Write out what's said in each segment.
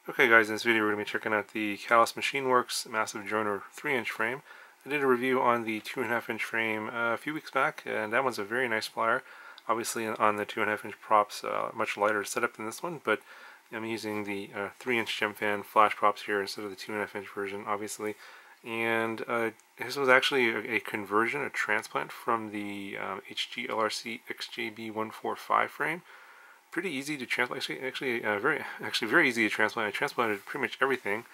Okay guys, in this video we're going to be checking out the Callus Machine Works Massive Droner 3-inch frame. I did a review on the 2.5-inch frame a few weeks back, and that one's a very nice flyer. Obviously on the 2.5-inch props, much lighter setup than this one, but I'm using the 3-inch gem fan flash props here instead of the 2.5-inch version, obviously. And this was actually a conversion, a transplant from the HG-LRC XJB145 frame. Pretty easy to transplant. Actually, very easy to transplant. I transplanted pretty much everything,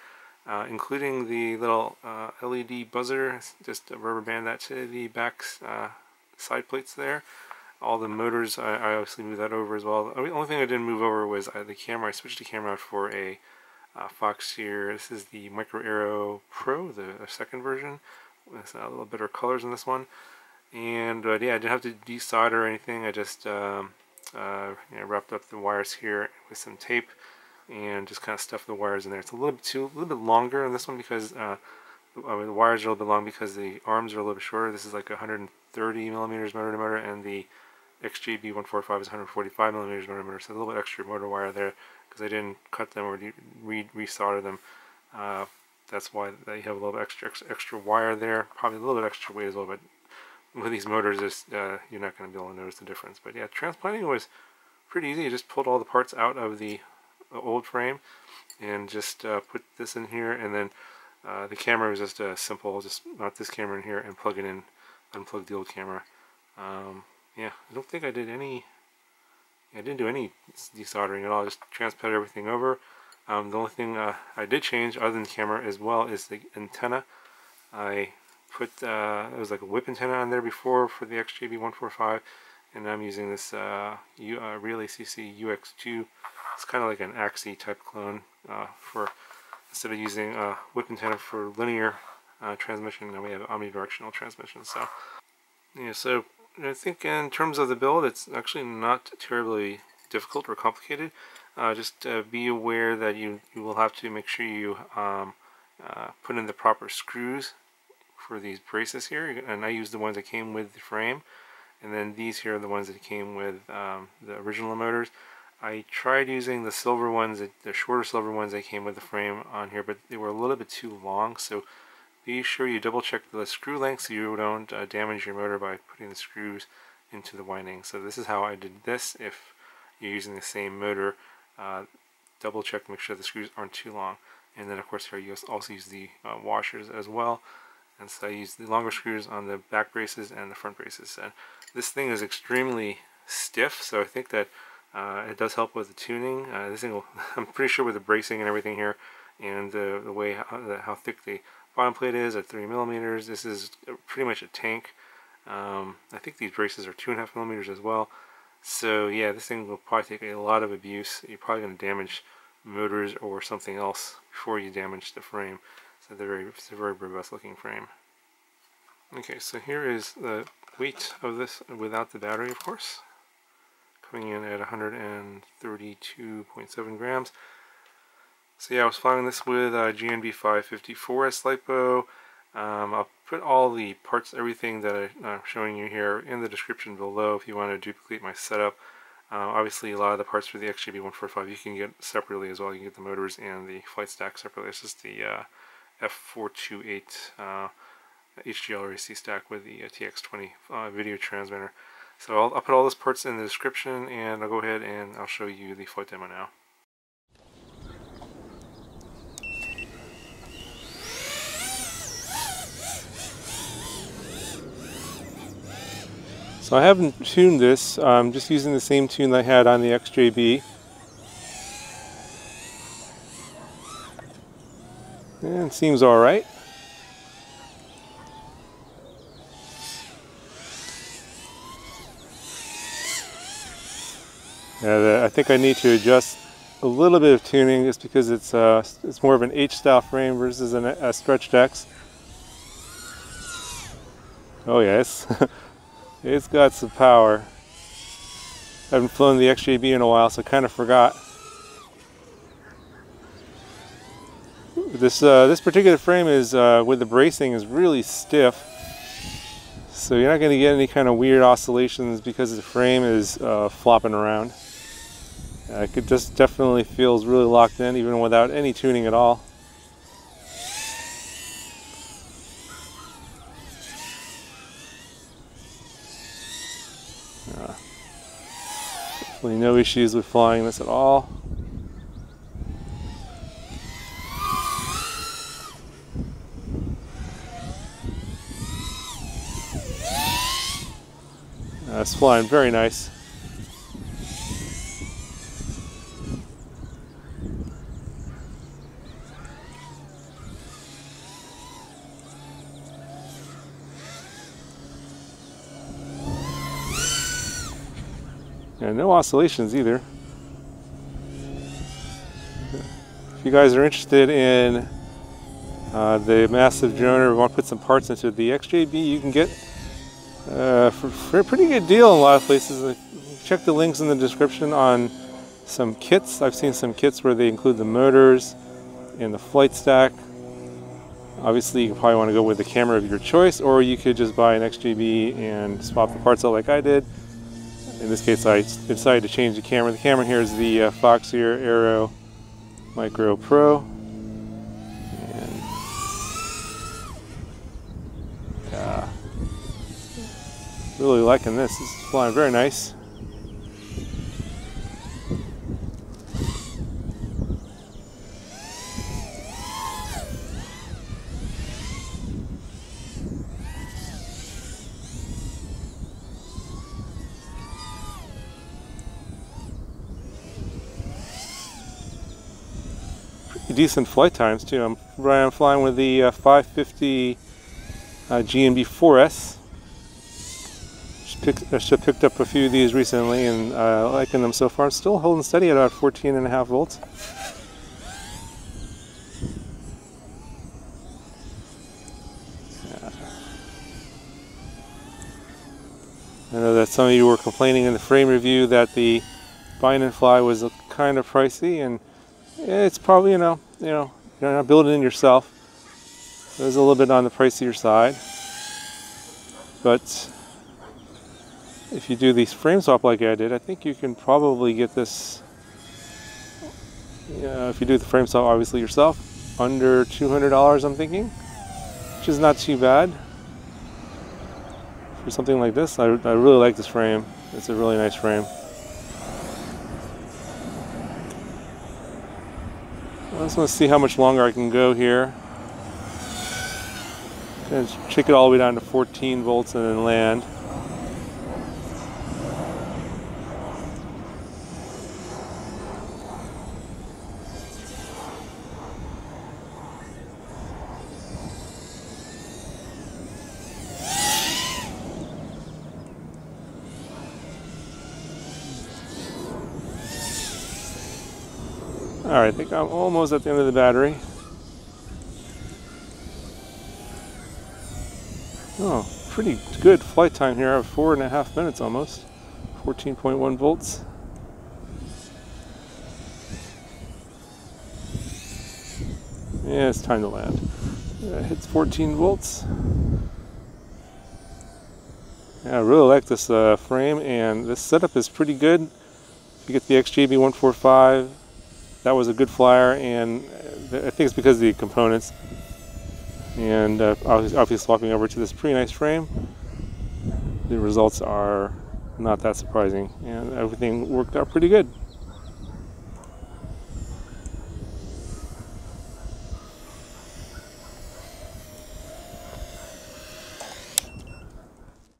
including the little LED buzzer. Just rubber band that to the back side plates there. All the motors, I obviously moved that over as well. The only thing I didn't move over was the camera. I switched the camera out for a Fox here. This is the Micro Aero Pro, the second version. With a little better colors in this one. And yeah, I didn't have to desolder or anything. I just wrapped up the wires here with some tape and just kind of stuffed the wires in there. It's a little bit longer on this one because the wires are a little bit long because the arms are a little bit shorter. This is like 130 millimeters motor to motor, and the XJB145 is 145 millimeters motor to motor. So a little bit extra motor wire there because I didn't cut them or resolder them. That's why they have a little bit extra wire there. Probably a little bit extra weight as well, but with these motors, you're not going to be able to notice the difference. But yeah, transplanting was pretty easy. You just pulled all the parts out of the old frame and just put this in here, and then the camera was just simple. Just mount this camera in here and plug it in, unplug the old camera. Yeah, I don't think I did any. I didn't do any desoldering at all. Just transplanted everything over. The only thing I did change, other than the camera as well, is the antenna. I put it was like a whip antenna on there before for the XJB145, and I'm using this Real ACC UX2. It's kind of like an Axie type clone for instead of using whip antenna for linear transmission, now we have omnidirectional transmission. So yeah, so I think in terms of the build, it's actually not terribly difficult or complicated. Just be aware that you will have to make sure you put in the proper screws for these braces here, and I used the ones that came with the frame, and then these here are the ones that came with the original motors. I tried using the silver ones, the shorter silver ones that came with the frame on here, but they were a little bit too long, so be sure you double check the screw length so you don't damage your motor by putting the screws into the winding. So this is how I did this. If you're using the same motor, double check to make sure the screws aren't too long. And then of course here you also use the washers as well. And so I use the longer screws on the back braces and the front braces. And this thing is extremely stiff, so I think that it does help with the tuning. This thing will, I'm pretty sure with the bracing and everything here, and the way how thick the bottom plate is at 3 millimeters, this is pretty much a tank. I think these braces are 2.5 millimeters as well. So yeah, this thing will probably take a lot of abuse. You're probably going to damage motors or something else before you damage the frame. So it's a very robust looking frame. Okay, so here is the weight of this without the battery, of course. Coming in at 132.7 grams. So yeah, I was flying this with GNB 554S LiPo. I'll put all the parts, everything that I'm showing you here in the description below if you want to duplicate my setup. Obviously a lot of the parts for the XJB145 you can get separately as well. You can get the motors and the flight stack separately. It's just the F428 HG-LRC stack with the TX20 video transmitter. So I'll put all those parts in the description, and I'll go ahead and I'll show you the flight demo now. So I haven't tuned this, I'm just using the same tune I had on the XJB. And it seems alright. I think I need to adjust a little bit of tuning just because it's more of an H-style frame versus a stretched X. Oh yes. It's got some power. I haven't flown the XJB in a while, so I kind of forgot. This particular frame is with the bracing is really stiff, so you're not going to get any kind of weird oscillations because the frame is flopping around. It just definitely feels really locked in, even without any tuning at all. Definitely no issues with flying this at all. It's flying very nice. And no oscillations either. If you guys are interested in the Massive Droner, want to put some parts into the XJB, you can get for a pretty good deal in a lot of places. Check the links in the description on some kits. I've seen some kits where they include the motors and the flight stack. Obviously, you probably want to go with the camera of your choice, or you could just buy an XJB and swap the parts out like I did. In this case, I decided to change the camera. The camera here is the Foxeer Aero Micro Pro. And yeah, really liking this. This is flying very nice. Decent flight times too. I'm flying with the 550 GMB 4S. Just picked up a few of these recently and liking them so far. I'm still holding steady at about 14.5 volts. I know that some of you were complaining in the frame review that the bind and fly was kind of pricey, and it's probably, you're not building it yourself. It was a little bit on the pricier side. But if you do these frame swap like I did, I think you can probably get this, if you do the frame swap obviously yourself, under $200 I'm thinking, which is not too bad for something like this. I really like this frame. It's a really nice frame. I just want to see how much longer I can go here. Check it all the way down to 14 volts and then land. Alright, I think I'm almost at the end of the battery. Oh, pretty good flight time here. I have 4.5 minutes almost. 14.1 volts. Yeah, it's time to land. It hits 14 volts. Yeah, I really like this frame, and this setup is pretty good. If you get the XJB 145, that was a good flyer, and I think it's because of the components. And obviously swapping over to this pretty nice frame, the results are not that surprising, and everything worked out pretty good.